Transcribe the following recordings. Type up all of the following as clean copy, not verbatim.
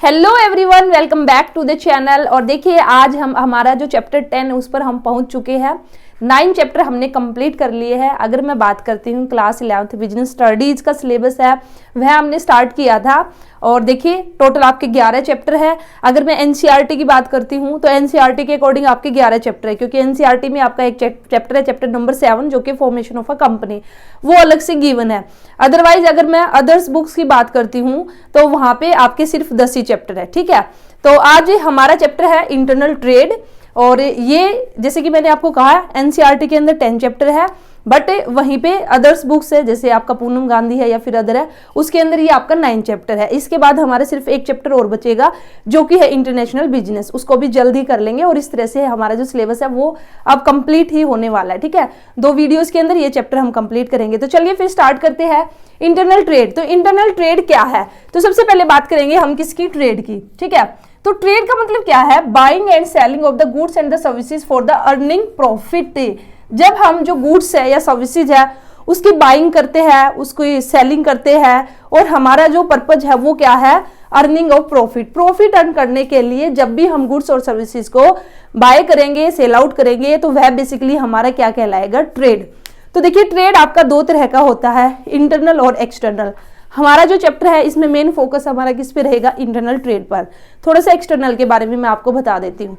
Hello everyone, welcome back to the channel. और देखिए आज हम हमारा जो चैप्टर 10 उस पर हम पहुंच चुके हैं। 9 चैप्टर हमने कंप्लीट कर लिए हैं। अगर मैं बात करती हूँ क्लास 11th बिजनेस स्टडीज का सिलेबस है वह हमने स्टार्ट किया था। और देखिए टोटल आपके 11 चैप्टर है। अगर मैं एनसीईआरटी की बात करती हूँ तो एनसीईआरटी के अकॉर्डिंग आपके 11 चैप्टर है, क्योंकि एनसीईआरटी में आपका एक चैप्टर है, चैप्टर नंबर 7, जो कि फॉर्मेशन ऑफ अ कंपनी, वो अलग से गिवन है। अदरवाइज अगर मैं अदर्स बुक्स की बात करती हूँ तो वहां पे आपके सिर्फ 10 ही चैप्टर है। ठीक है, तो आज हमारा चैप्टर है इंटरनल ट्रेड। और ये जैसे कि मैंने आपको कहा एनसीईआरटी के अंदर 10 चैप्टर है, बट वहीं पे अदर्स बुक्स है जैसे आपका पूनम गांधी है या फिर अदर है, उसके अंदर ये आपका 9 चैप्टर है। इसके बाद हमारे सिर्फ एक चैप्टर और बचेगा जो कि है इंटरनेशनल बिजनेस, उसको भी जल्दी कर लेंगे। और इस तरह से हमारा जो सिलेबस है वो अब कंप्लीट ही होने वाला है। ठीक है, 2 वीडियोस के अंदर ये चैप्टर हम कंप्लीट करेंगे। तो चलिए फिर स्टार्ट करते हैं इंटरनल ट्रेड। तो इंटरनल ट्रेड क्या है, तो सबसे पहले बात करेंगे हम किसकी, ट्रेड की। ठीक है, तो ट्रेड का मतलब क्या है, buying and selling of the goods and the services for the earning profit. जब हम जो गुड्स है या सर्विसेज है उसकी बाइंग करते हैं, उसको सेलिंग करते हैं, और हमारा जो पर्पज है वो क्या है, earning of profit. Profit earn करने के लिए जब भी हम गुड्स और सर्विसेज को बाय करेंगे, सेल आउट करेंगे, तो वह बेसिकली हमारा क्या कहलाएगा, ट्रेड। तो देखिए ट्रेड आपका 2 तरह का होता है, इंटरनल और एक्सटर्नल। हमारा जो चैप्टर है इसमें मेन फोकस हमारा किस पे रहेगा, इंटरनल ट्रेड पर। थोड़ा सा एक्सटर्नल के बारे में मैं आपको बता देती हूँ।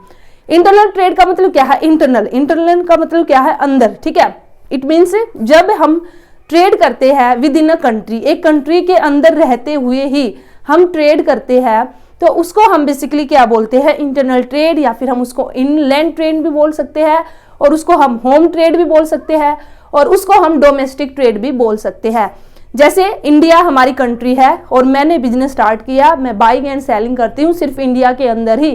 इंटरनल ट्रेड का मतलब क्या है, इंटरनल का मतलब क्या है, अंदर। ठीक है, इट मीन्स जब हम ट्रेड करते हैं विद इन अ कंट्री, एक कंट्री के अंदर रहते हुए ही हम ट्रेड करते हैं, तो उसको हम बेसिकली क्या बोलते हैं, इंटरनल ट्रेड, या फिर हम उसको इनलैंड ट्रेड भी बोल सकते हैं, और उसको हम होम ट्रेड भी बोल सकते हैं, और उसको हम डोमेस्टिक ट्रेड भी बोल सकते हैं। जैसे इंडिया हमारी कंट्री है और मैंने बिजनेस स्टार्ट किया, मैं बाइंग एंड सेलिंग करती हूँ सिर्फ इंडिया के अंदर ही,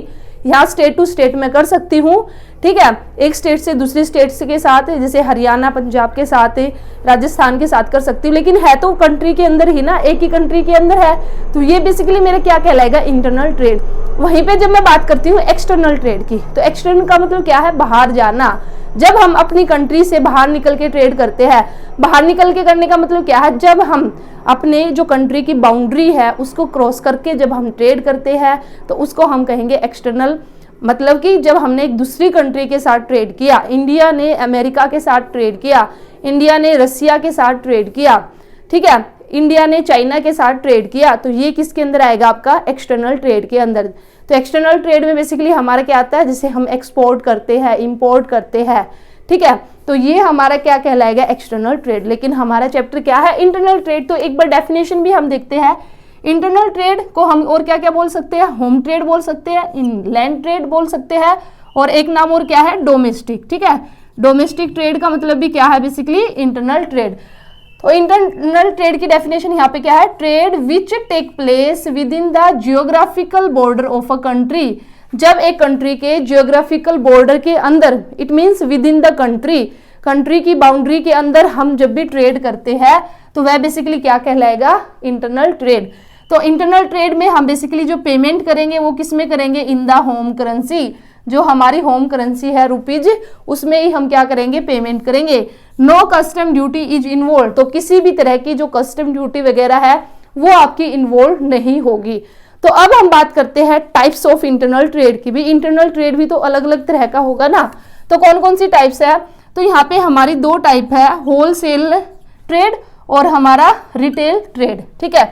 यहाँ स्टेट टू स्टेट में कर सकती हूँ। ठीक है, एक स्टेट से दूसरे स्टेट के साथ, जैसे हरियाणा पंजाब के साथ, राजस्थान के साथ कर सकती हूँ, लेकिन है तो कंट्री के अंदर ही ना, एक ही कंट्री के अंदर है। तो ये बेसिकली मेरा क्या कहलाएगा, इंटरनल ट्रेड। वहीं पे जब मैं बात करती हूँ एक्सटर्नल ट्रेड की, तो एक्सटर्नल का मतलब क्या है, बाहर जाना। जब हम अपनी कंट्री से बाहर निकल के ट्रेड करते हैं, बाहर निकल के करने का मतलब क्या है, जब हम अपने जो कंट्री की बाउंड्री है उसको क्रॉस करके जब हम ट्रेड करते हैं तो उसको हम कहेंगे एक्सटर्नल। मतलब कि जब हमने एक दूसरी कंट्री के साथ ट्रेड किया, इंडिया ने अमेरिका के साथ ट्रेड किया, इंडिया ने रसिया के साथ ट्रेड किया, ठीक है, इंडिया ने चाइना के साथ ट्रेड किया, तो ये किसके अंदर आएगा, आपका एक्सटर्नल ट्रेड के अंदर। तो एक्सटर्नल ट्रेड में बेसिकली हमारा क्या आता है, जिसे हम एक्सपोर्ट करते हैं, इंपोर्ट करते हैं। ठीक है, तो ये हमारा क्या कहलाएगा, एक्सटर्नल ट्रेड। लेकिन हमारा चैप्टर क्या है, इंटरनल ट्रेड। तो एक बार डेफिनेशन भी हम देखते हैं। इंटरनल ट्रेड को हम और क्या क्या बोल सकते हैं, होम ट्रेड बोल सकते हैं, इनलैंड ट्रेड बोल सकते हैं, और एक नाम और क्या है, डोमेस्टिक। ठीक है, डोमेस्टिक ट्रेड का मतलब भी क्या है, बेसिकली इंटरनल ट्रेड। तो इंटरनल ट्रेड की डेफिनेशन यहाँ पे क्या है, trade which take place within the geographical border of a country. जब एक कंट्री के जियोग्राफिकल बॉर्डर के अंदर, it means within the country, country की बाउंड्री के अंदर हम जब भी ट्रेड करते हैं तो वह बेसिकली क्या कहलाएगा, इंटरनल ट्रेड। तो इंटरनल ट्रेड में हम बेसिकली जो पेमेंट करेंगे वो किस में करेंगे, इन द होम करेंसी। जो हमारी होम करेंसी है रुपीज, उसमें ही हम क्या करेंगे, पेमेंट करेंगे। No custom duty is involve, तो किसी भी तरह की जो कस्टम ड्यूटी वगैरह है वो आपकी इन्वॉल्व नहीं होगी। तो अब हम बात करते हैं टाइप्स ऑफ इंटरनल ट्रेड की भी। इंटरनल ट्रेड भी तो अलग अलग तरह का होगा ना, तो कौन कौन सी टाइप्स है, तो यहाँ पे हमारी 2 टाइप है, होलसेल ट्रेड और हमारा रिटेल ट्रेड। ठीक है,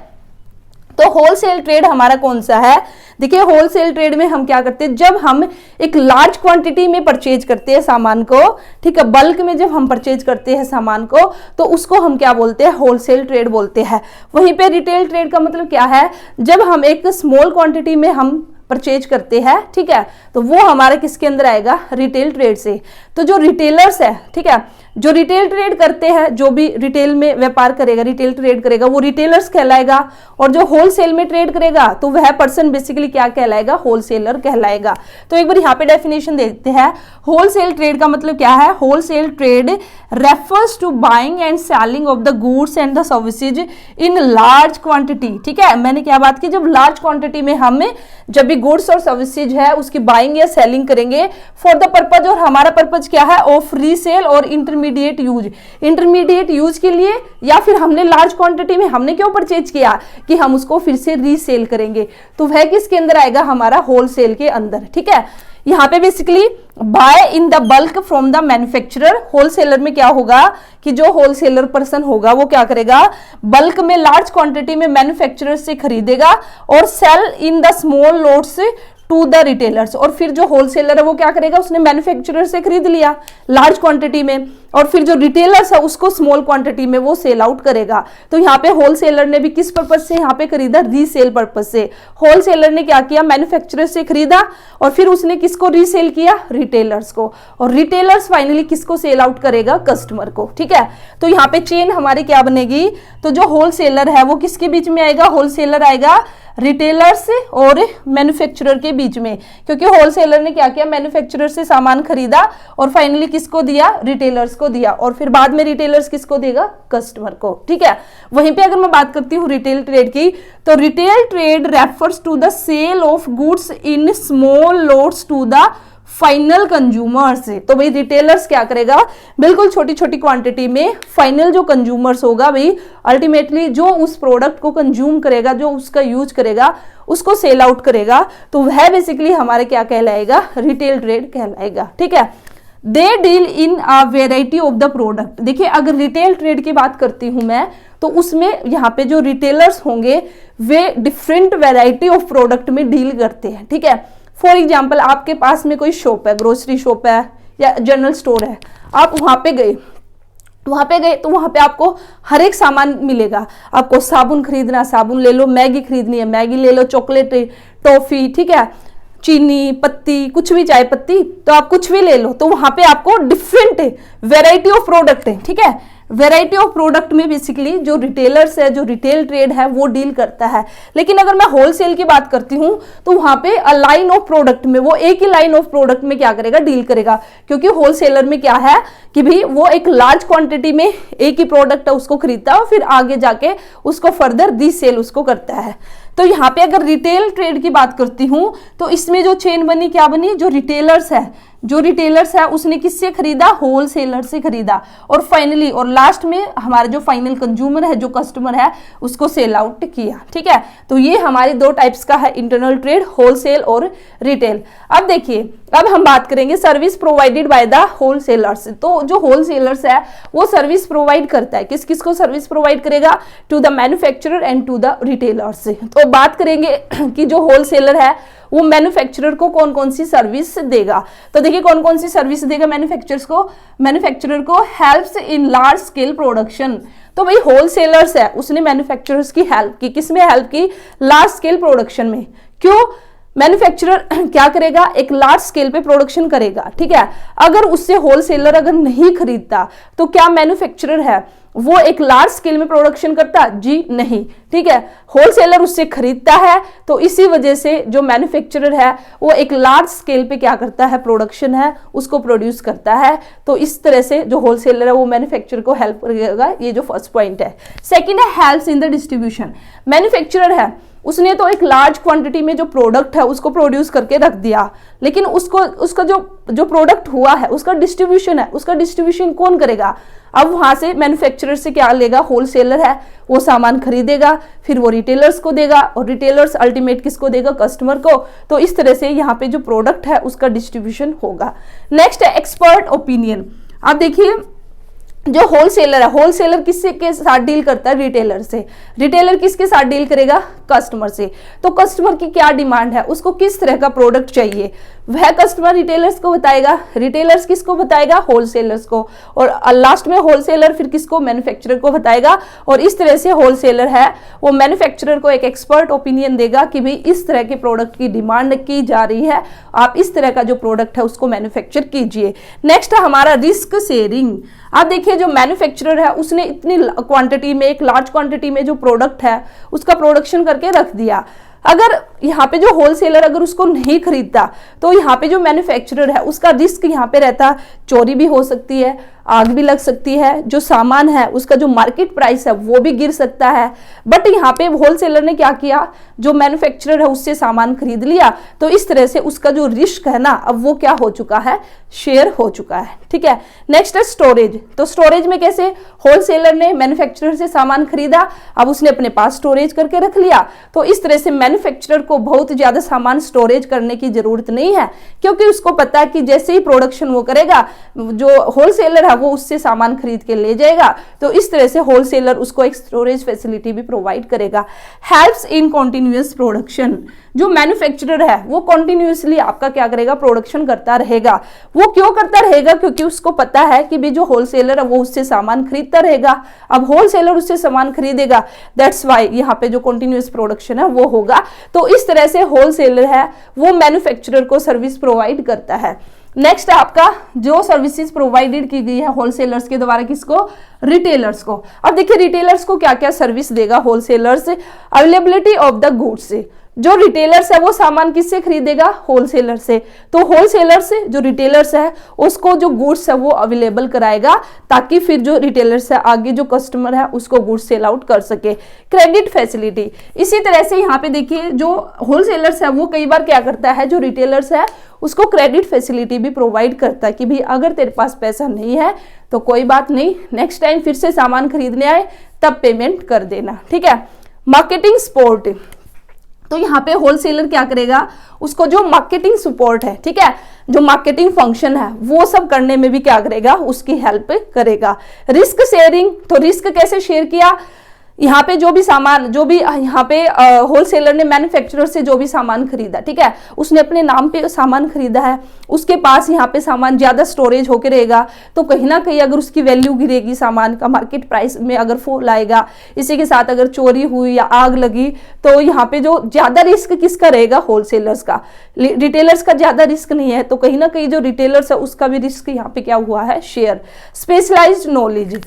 तो होलसेल ट्रेड हमारा कौन सा है, देखिए होलसेल ट्रेड में हम क्या करते हैं, जब हम एक लार्ज क्वांटिटी में परचेज करते हैं सामान को, ठीक है, बल्क में जब हम परचेज करते हैं सामान को, तो उसको हम क्या बोलते हैं, होलसेल ट्रेड बोलते हैं। वहीं पे रिटेल ट्रेड का मतलब क्या है, जब हम एक स्मॉल क्वांटिटी में हम परचेज करते हैं, ठीक है, तो वो हमारे किसके अंदर आएगा, रिटेल ट्रेड से। तो जो रिटेलर्स है, ठीक है, जो रिटेल ट्रेड करते हैं, जो भी रिटेल में व्यापार करेगा, रिटेल ट्रेड करेगा, वो रिटेलर्स कहलाएगा। और जो होलसेल में ट्रेड करेगा तो वह पर्सन बेसिकली क्या कहलाएगा, होलसेलर कहलाएगा। तो एक बार यहाँ पे डेफिनेशन देखते हैं, होलसेल ट्रेड का मतलब क्या है, wholesale trade refers to buying and selling of the goods and the services in large quantity. ठीक है, मैंने क्या बात की, जब लार्ज क्वांटिटी में हम जब भी गुड्स और सर्विसेज है उसकी बाइंग या सेलिंग करेंगे फॉर द पर्पज, और हमारा पर्पज क्या है, ऑफ रीसेल और intermediate intermediate use, intermediate use के लिए, या फिर हमने लार्ज क्वांटिटी में हमने क्यों परचेज किया कि हम उसको फिर से रीसेल करेंगे, तो वह किसके अंदर आएगा, हमारा होलसेल के अंदर। ठीक है, यहाँ पे basically bye in the bulk from the manufacturer, wholesaler में क्या होगा कि जो होलसेलर पर्सन होगा वो क्या करेगा, बल्क में लार्ज क्वांटिटी में मैन्युफैक्चरर से खरीदेगा और sell in the small lots to the retailers, और फिर जो होलसेलर है वो क्या करेगा, उसने मैन्युफैक्चरर से खरीद लिया लार्ज क्वांटिटी में, और फिर जो रिटेलर्स है उसको स्मॉल क्वांटिटी में वो सेल आउट करेगा। तो यहाँ पे होलसेलर ने भी किस पर्पज से यहाँ पे खरीदा, रीसेल पर्पज से। होलसेलर ने क्या किया, मैन्युफैक्चरर से खरीदा और फिर उसने किसको रीसेल किया, रिटेलर्स को, और रिटेलर्स फाइनली किसको सेल आउट करेगा, कस्टमर को। ठीक है, तो यहाँ पे चेन हमारी क्या बनेगी, तो जो होलसेलर है वो किसके बीच में आएगा, होलसेलर आएगा रिटेलर्स और मैन्युफैक्चरर के बीच में, क्योंकि होलसेलर ने क्या किया, मैन्युफैक्चरर से सामान खरीदा और फाइनली किसको दिया, रिटेलर्स को दिया, और फिर बाद में रिटेलर्स किसको देगा, कस्टमर को। ठीक है, वहीं पे अगर मैं बात करती हूँ रिटेल ट्रेड की, तो retail trade refers to the sale of goods in small lots to the final consumers. तो भाई रिटेलर्स क्या करेगा, बिल्कुल छोटी छोटी क्वांटिटी में फाइनल जो कंज्यूमर्स होगा भाई, अल्टीमेटली जो उस प्रोडक्ट को कंज्यूम करेगा, जो उसका यूज करेगा, उसको सेल आउट करेगा, तो वह बेसिकली हमारे क्या कहलाएगा, रिटेल ट्रेड कहलाएगा। ठीक है, they deal in a variety of the product. देखिए अगर रिटेल ट्रेड की बात करती हूं मैं, तो उसमें यहाँ पे जो रिटेलर्स होंगे वे डिफरेंट वेराइटी ऑफ प्रोडक्ट में डील करते हैं। ठीक है, फॉर एग्जाम्पल आपके पास में कोई शॉप है, ग्रोसरी शॉप है या जनरल स्टोर है, आप वहां पे गए तो वहां पे आपको हर एक सामान मिलेगा। आपको साबुन खरीदना, साबुन ले लो, मैगी खरीदनी है, मैगी ले लो, चॉकलेट, टॉफी, ठीक है, चीनी, पत्ती, कुछ भी, चाय पत्ती, तो आप कुछ भी ले लो, तो वहां पे आपको डिफरेंट वेराइटी ऑफ प्रोडक्ट है। ठीक है, वेराइटी ऑफ प्रोडक्ट में बेसिकली जो रिटेलर्स है, जो रिटेल ट्रेड है वो डील करता है। लेकिन अगर मैं होलसेल की बात करती हूं तो वहां पे लाइन ऑफ प्रोडक्ट में, वो एक ही लाइन ऑफ प्रोडक्ट में क्या करेगा, डील करेगा, क्योंकि होलसेलर में क्या है कि भाई वो एक लार्ज क्वांटिटी में एक ही प्रोडक्ट है उसको खरीदता है और फिर आगे जाके उसको फर्दर रीसेल उसको करता है। तो यहाँ पे अगर रिटेल ट्रेड की बात करती हूं तो इसमें जो चेन बनी, क्या बनी, जो रिटेलर्स है उसने किससे खरीदा, होलसेलर से खरीदा, और फाइनली और लास्ट में हमारा जो फाइनल कंज्यूमर है, जो कस्टमर है, उसको सेल आउट किया। ठीक है, तो ये हमारी दो टाइप्स का है इंटरनल ट्रेड, होलसेल और रिटेल। अब देखिए, अब हम बात करेंगे service provided by the wholesalers. तो जो होलसेलर्स है वो सर्विस प्रोवाइड करता है, किस किस को सर्विस प्रोवाइड करेगा, to the manufacturer and to the retailers. तो बात करेंगे कि जो होलसेलर है वो मैन्युफैक्चरर को कौन कौन सी सर्विस देगा। तो देखिए कौन कौन सी सर्विस देगा मैन्युफैक्चरर को helps in large scale production. तो भाई होलसेलर्स है, उसने मैन्युफैक्चरर्स की हेल्प की, किसमें हेल्प की, लार्ज स्केल प्रोडक्शन में। क्यों, मैन्युफैक्चरर क्या करेगा, एक लार्ज स्केल पे प्रोडक्शन करेगा। ठीक है, अगर उससे होलसेलर अगर नहीं खरीदता तो क्या मैन्युफैक्चरर है वो एक लार्ज स्केल में प्रोडक्शन करता, जी नहीं। ठीक है, होलसेलर उससे खरीदता है, तो इसी वजह से जो मैन्युफैक्चरर है वो एक लार्ज स्केल पे क्या करता है, प्रोडक्शन है उसको प्रोड्यूस करता है। तो इस तरह से जो होलसेलर है वो मैन्युफैक्चरर को हेल्प करेगा, ये जो फर्स्ट पॉइंट है। सेकेंड है helps in the distribution. Manufacturer है, उसने तो एक लार्ज क्वांटिटी में जो प्रोडक्ट है उसको प्रोड्यूस करके रख दिया, लेकिन उसका जो प्रोडक्ट हुआ है उसका डिस्ट्रीब्यूशन है, उसका डिस्ट्रीब्यूशन कौन करेगा। अब वहां से मैन्युफैक्चरर से क्या लेगा, होलसेलर है वो सामान खरीदेगा, फिर वो रिटेलर्स को देगा और रिटेलर्स अल्टीमेट किसको देगा, कस्टमर को। तो इस तरह से यहाँ पे जो प्रोडक्ट है उसका डिस्ट्रीब्यूशन होगा। नेक्स्ट है एक्सपर्ट ओपिनियन। आप देखिए जो होलसेलर है, होलसेलर किससे के साथ डील करता है, रिटेलर से। रिटेलर किसके साथ डील करेगा, कस्टमर से। तो कस्टमर की क्या डिमांड है, उसको किस तरह का प्रोडक्ट चाहिए, वह कस्टमर रिटेलर्स को बताएगा, रिटेलर्स किसको बताएगा, होलसेलर्स को, और लास्ट में होलसेलर फिर किसको, मैन्युफैक्चरर को बताएगा। और इस तरह से होलसेलर है वो मैन्युफैक्चरर को एक एक्सपर्ट ओपिनियन देगा कि भाई इस तरह के प्रोडक्ट की डिमांड की जा रही है, आप इस तरह का जो प्रोडक्ट है उसको मैन्युफैक्चर कीजिए। नेक्स्ट है हमारा रिस्क शेयरिंग। आप देखिए जो मैन्युफैक्चरर है उसने इतनी क्वांटिटी में, एक लार्ज क्वांटिटी में जो प्रोडक्ट है उसका प्रोडक्शन करके रख दिया। अगर यहाँ पे जो होलसेलर अगर उसको नहीं खरीदता तो यहाँ पे जो मैन्युफैक्चरर है उसका रिस्क यहाँ पे रहता, चोरी भी हो सकती है, आग भी लग सकती है, जो सामान है उसका जो मार्केट प्राइस है वो भी गिर सकता है। बट यहाँ पे होलसेलर ने क्या किया, जो मैन्युफैक्चरर है उससे सामान खरीद लिया, तो इस तरह से उसका जो रिस्क है ना अब वो क्या हो चुका है, शेयर हो चुका है। ठीक है, नेक्स्ट है स्टोरेज। तो स्टोरेज में कैसे, होलसेलर ने मैन्युफैक्चरर से सामान खरीदा, अब उसने अपने पास स्टोरेज करके रख लिया। तो इस तरह से मैन्युफैक्चरर को बहुत ज्यादा सामान स्टोरेज करने की जरूरत नहीं है, क्योंकि उसको पता है कि जैसे ही प्रोडक्शन वो करेगा, जो होलसेलर है वो उससे सामान खरीद के ले जाएगा। तो इस तरह से होलसेलर उसको एक स्टोरेज फैसिलिटी भी प्रोवाइड करेगा। हेल्प्स इन कॉन्टिन्यूअस प्रोडक्शन, जो मैन्युफैक्चरर है वो कॉन्टिन्यूअसली आपका क्या करेगा, प्रोडक्शन करता रहेगा। वो क्यों करता रहेगा, क्योंकि उसको पता है कि भी जो होलसेलर है वो उससे सामान खरीदता रहेगा। अब होलसेलर उससे सामान खरीदेगा, दैट्स वाई यहाँ पे जो कॉन्टिन्यूअस प्रोडक्शन है वो होगा। तो इस तरह से होलसेलर है वो मैन्युफैक्चरर को सर्विस प्रोवाइड करता है। नेक्स्ट है आपका जो सर्विसेज प्रोवाइडेड की गई है होलसेलर्स के द्वारा, किसको, रिटेलर्स को। अब देखिए रिटेलर्स को क्या क्या सर्विस देगा wholesalers, availability of the goods. जो रिटेलर्स है वो सामान किससे खरीदेगा, होलसेलर से। तो होलसेलर से जो रिटेलर्स है उसको जो गुड्स है वो अवेलेबल कराएगा, ताकि फिर जो रिटेलर्स है आगे जो कस्टमर है उसको गुड्स सेल आउट कर सके। क्रेडिट फैसिलिटी, इसी तरह से यहाँ पे देखिए जो होलसेलर्स है वो कई बार क्या करता है, जो रिटेलर्स है उसको क्रेडिट फैसिलिटी भी प्रोवाइड करता है कि भाई अगर तेरे पास पैसा नहीं है तो कोई बात नहीं, नेक्स्ट टाइम फिर से सामान खरीदने आए तब पेमेंट कर देना। ठीक है, मार्केटिंग सपोर्ट, तो यहाँ पे होलसेलर क्या करेगा, उसको जो मार्केटिंग सपोर्ट है, ठीक है, जो मार्केटिंग फंक्शन है वो सब करने में भी क्या करेगा, उसकी हेल्प करेगा। रिस्क शेयरिंग, तो रिस्क कैसे शेयर किया, यहाँ पे जो भी सामान, जो भी यहाँ पे होलसेलर ने मैन्युफैक्चरर से जो भी सामान खरीदा, ठीक है, उसने अपने नाम पे सामान खरीदा है, उसके पास यहाँ पे सामान ज्यादा स्टोरेज होके रहेगा, तो कहीं ना कहीं अगर उसकी वैल्यू गिरेगी, सामान का मार्केट प्राइस में अगर फॉल आएगा, इसी के साथ अगर चोरी हुई या आग लगी, तो यहाँ पे जो ज्यादा रिस्क किसका रहेगा, होलसेलर्स का। रिटेलर्स का ज्यादा रिस्क नहीं है, तो कहीं ना कहीं जो रिटेलर्स है उसका भी रिस्क यहाँ पे क्या हुआ है, शेयर। स्पेशलाइज्ड नॉलेज,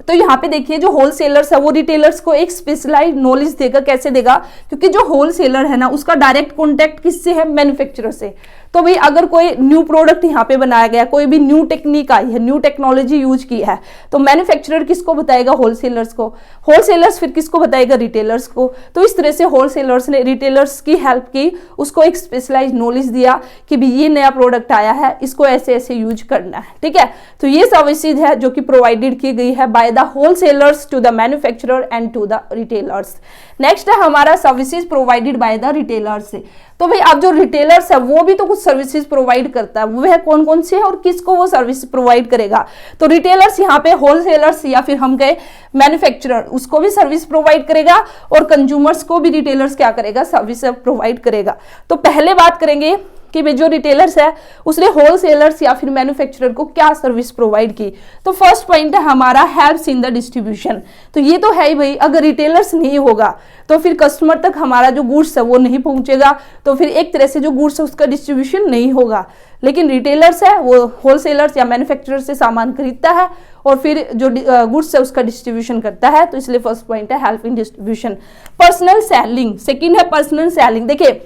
तो यहाँ पे देखिए जो होलसेलर्स है वो रिटेलर्स को एक स्पेशलाइज्ड नॉलेज देगा। कैसे देगा, क्योंकि जो होलसेलर है ना उसका डायरेक्ट कॉन्टेक्ट किससे है, मैन्युफैक्चरर से। तो भाई अगर कोई न्यू प्रोडक्ट यहाँ पे बनाया गया, कोई भी न्यू टेक्निक आई है, न्यू टेक्नोलॉजी यूज की है, तो मैन्युफैक्चरर किसको बताएगा, होलसेलर्स को। होलसेलर्स फिर किसको बताएगा, रिटेलर्स को। तो इस तरह से होलसेलर्स ने रिटेलर्स की हेल्प की, उसको एक स्पेशलाइज्ड नॉलेज दिया कि भी ये नया प्रोडक्ट आया है, इसको ऐसे ऐसे यूज करना है। ठीक है, तो ये सर्विसेज है जो कि प्रोवाइडेड की गई है by the wholesalers to the manufacturer and to the retailers. Next है हमारा services provided by the retailers. तो भाई अब जो रिटेलर्स है वो भी तो कुछ सर्विसेज प्रोवाइड करता है, वो है कौन कौन से है और किसको वो सर्विस प्रोवाइड करेगा। तो रिटेलर्स यहाँ पे होलसेलर्स या फिर हम कहे मैन्युफैक्चरर, उसको भी सर्विस प्रोवाइड करेगा, और कंज्यूमर्स को भी रिटेलर्स क्या करेगा, सर्विस प्रोवाइड करेगा। तो पहले बात करेंगे कि भाई जो रिटेलर्स है उसने होलसेलर्स या फिर मैन्युफैक्चरर को क्या सर्विस प्रोवाइड की। तो फर्स्ट पॉइंट है हमारा हेल्प्स इन द डिस्ट्रीब्यूशन। तो ये तो है ही भाई, अगर रिटेलर्स नहीं होगा तो फिर कस्टमर तक हमारा जो गुड्स है वो नहीं पहुंचेगा, तो फिर एक तरह से जो गुड्स है उसका डिस्ट्रीब्यूशन नहीं होगा। लेकिन रिटेलर्स है वो होलसेलर्स या मैन्युफैक्चरर से सामान खरीदता है और फिर जो गुड्स है उसका डिस्ट्रीब्यूशन करता है। तो इसलिए फर्स्ट पॉइंट है help in distribution. Personal selling, second है पर्सनल सेलिंग। देखिए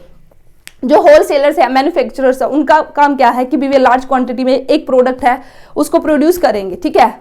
जो होलसेलर्स है, मैन्युफैक्चरर्स है, उनका काम क्या है कि भी वे लार्ज क्वांटिटी में एक प्रोडक्ट है उसको प्रोड्यूस करेंगे। ठीक है,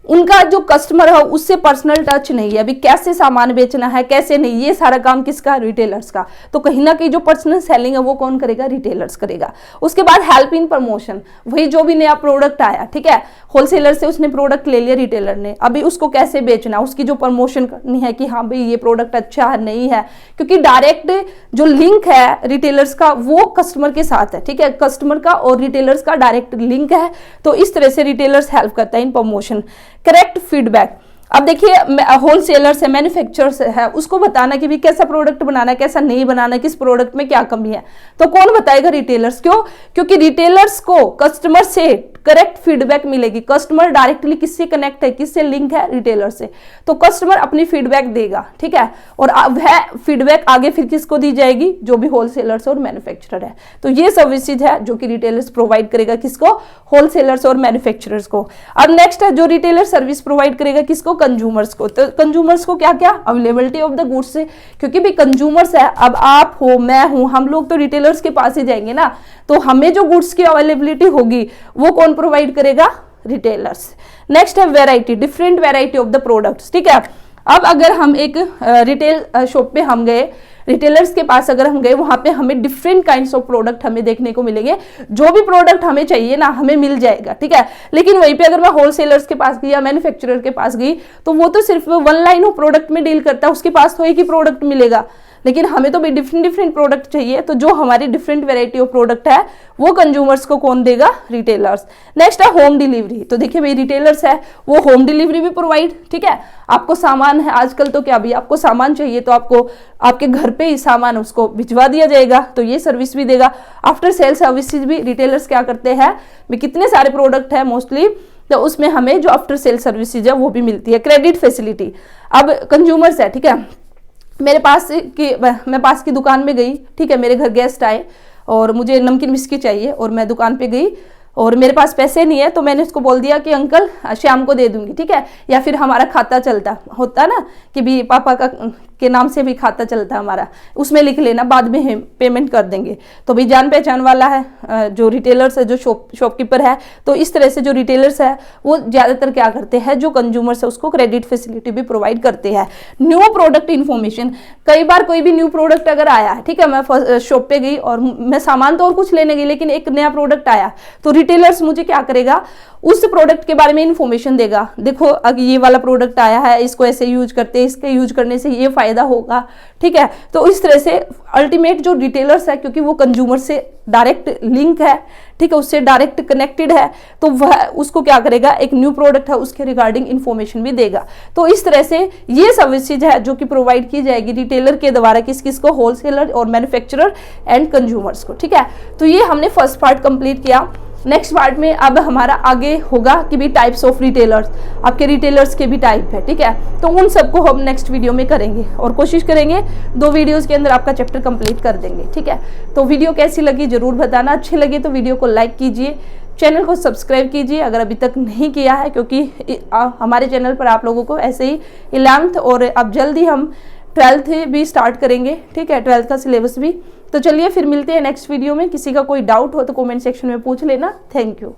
उनका जो कस्टमर है उससे पर्सनल टच नहीं है, अभी कैसे सामान बेचना है कैसे नहीं, ये सारा काम किसका, रिटेलर्स का। तो कहीं ना कहीं जो पर्सनल सेलिंग है वो कौन करेगा, रिटेलर्स करेगा। उसके बाद हेल्प इन प्रमोशन, वही जो भी नया प्रोडक्ट आया, ठीक है, होलसेलर से उसने प्रोडक्ट ले लिया रिटेलर ने, अभी उसको कैसे बेचना, उसकी जो प्रमोशन करनी है कि हाँ भाई ये प्रोडक्ट अच्छा है नहीं है, क्योंकि डायरेक्ट जो लिंक है रिटेलर्स का वो कस्टमर के साथ है। ठीक है, कस्टमर का और रिटेलर्स का डायरेक्ट लिंक है, तो इस तरह से रिटेलर्स हेल्प करता है इन प्रमोशन। करेक्ट फीडबैक, अब देखिए होलसेलर्स है, मैन्युफैक्चरर्स है, उसको बताना कि भी कैसा प्रोडक्ट बनाना है कैसा नहीं बनाना, किस प्रोडक्ट में क्या कमी है, तो कौन बताएगा, रिटेलर्स। क्यों, क्योंकि रिटेलर्स को कस्टमर से करेक्ट फीडबैक मिलेगी। कस्टमर डायरेक्टली किससे कनेक्ट है, किससे लिंक है, रिटेलर से, तो कस्टमर अपनी फीडबैक देगा। ठीक है, और वह फीडबैक आगे फिर किसको दी जाएगी, जो भी होलसेलर्स और मैन्युफैक्चरर है। तो ये सर्विसेज है जो कि रिटेलर्स प्रोवाइड करेगा, किसको, होलसेलर्स और मैन्युफैक्चरर्स को। अब नेक्स्ट है जो रिटेलर सर्विस प्रोवाइड करेगा, किसको, कंज्यूमर्स को। तो कंज्यूमर्स को क्या क्या, अवेलेबिलिटी ऑफ द गुड्स से, क्योंकि भी कंज्यूमर्स है, अब आप हो मैं हूं, हम लोग तो रिटेलर्स के पास ही जाएंगे ना, तो हमें जो गुड्स की अवेलेबिलिटी होगी वो कौन प्रोवाइड करेगा, रिटेलर्स। नेक्स्ट है variety, different variety of the products, ठीक है। अब अगर हम एक रिटेल शॉप पे हम गए, रिटेलर्स के पास अगर हम गए, वहां पे हमें डिफरेंट काइंड्स ऑफ प्रोडक्ट हमें देखने को मिलेंगे। जो भी प्रोडक्ट हमें चाहिए ना, हमें मिल जाएगा, ठीक है। लेकिन वहीं पे अगर मैं होलसेलर्स के पास गई या मैन्युफैक्चरर के पास गई, तो वो तो सिर्फ वन लाइन ऑफ प्रोडक्ट में डील करता है, उसके पास तो एक ही प्रोडक्ट मिलेगा। लेकिन हमें तो भी डिफरेंट डिफरेंट प्रोडक्ट चाहिए, तो जो हमारी डिफरेंट वेराइटी ऑफ प्रोडक्ट है वो कंज्यूमर्स को कौन देगा? रिटेलर्स। नेक्स्ट है होम डिलीवरी। तो देखिए भाई, रिटेलर्स है वो होम डिलीवरी भी प्रोवाइड, ठीक है। आपको सामान है, आजकल तो क्या भी आपको सामान चाहिए तो आपको आपके घर पे ही सामान उसको भिजवा दिया जाएगा, तो ये सर्विस भी देगा। आफ्टर सेल सर्विसेज भी रिटेलर्स क्या करते हैं, कितने सारे प्रोडक्ट है मोस्टली, तो उसमें हमें जो आफ्टर सेल सर्विसेज है वो भी मिलती है। क्रेडिट फैसिलिटी, अब कंज्यूमर्स है, ठीक है, मैं पास की दुकान में गई, ठीक है, मेरे घर गेस्ट आए और मुझे नमकीन बिस्किट चाहिए, और मैं दुकान पे गई और मेरे पास पैसे नहीं है, तो मैंने उसको बोल दिया कि अंकल शाम को दे दूंगी, ठीक है। या फिर हमारा खाता चलता होता ना कि भी पापा के नाम से भी खाता चलता हमारा, उसमें लिख लेना, बाद में पेमेंट कर देंगे। तो भी जान पहचान वाला है जो रिटेलर्स है, जो शॉपकीपर है, तो इस तरह से जो रिटेलर्स है वो ज़्यादातर क्या करते हैं, जो कंज्यूमर्स है उसको क्रेडिट फैसिलिटी भी प्रोवाइड करते हैं। न्यू प्रोडक्ट इन्फॉर्मेशन, कई बार कोई भी न्यू प्रोडक्ट अगर आया है, ठीक है, मैं शॉप पे गई और मैं सामान तो और कुछ लेने गई, लेकिन एक नया प्रोडक्ट आया, तो रिटेलर्स मुझे क्या करेगा, उस प्रोडक्ट के बारे में इंफॉर्मेशन देगा। देखो अगर ये वाला प्रोडक्ट आया है, इसको ऐसे यूज करते हैं, इसके यूज करने से ये फायदा होगा, ठीक है। तो इस तरह से अल्टीमेट जो रिटेलर्स है, क्योंकि वो कंज्यूमर से डायरेक्ट लिंक है, ठीक है, उससे डायरेक्ट कनेक्टेड है, तो वह उसको क्या करेगा, एक न्यू प्रोडक्ट है उसके रिगार्डिंग इंफॉर्मेशन भी देगा। तो इस तरह से ये सर्विसेज है जो कि प्रोवाइड की जाएगी रिटेलर के द्वारा, किस किस को, होलसेलर और मैन्युफैक्चरर एंड कंज्यूमर्स को, ठीक है। तो ये हमने फर्स्ट पार्ट कंप्लीट किया। नेक्स्ट पार्ट में अब हमारा आगे होगा कि भी टाइप्स ऑफ रिटेलर्स, आपके रिटेलर्स के भी टाइप है, ठीक है। तो उन सबको हम नेक्स्ट वीडियो में करेंगे और कोशिश करेंगे 2 वीडियोस के अंदर आपका चैप्टर कंप्लीट कर देंगे, ठीक है। तो वीडियो कैसी लगी जरूर बताना, अच्छी लगी तो वीडियो को लाइक कीजिए, चैनल को सब्सक्राइब कीजिए अगर अभी तक नहीं किया है, क्योंकि हमारे चैनल पर आप लोगों को ऐसे ही 11th और अब जल्दी हम 12th भी स्टार्ट करेंगे, ठीक है, 12th का सिलेबस भी। तो चलिए फिर मिलते हैं नेक्स्ट वीडियो में। किसी का कोई डाउट हो तो कमेंट सेक्शन में पूछ लेना। Thank you.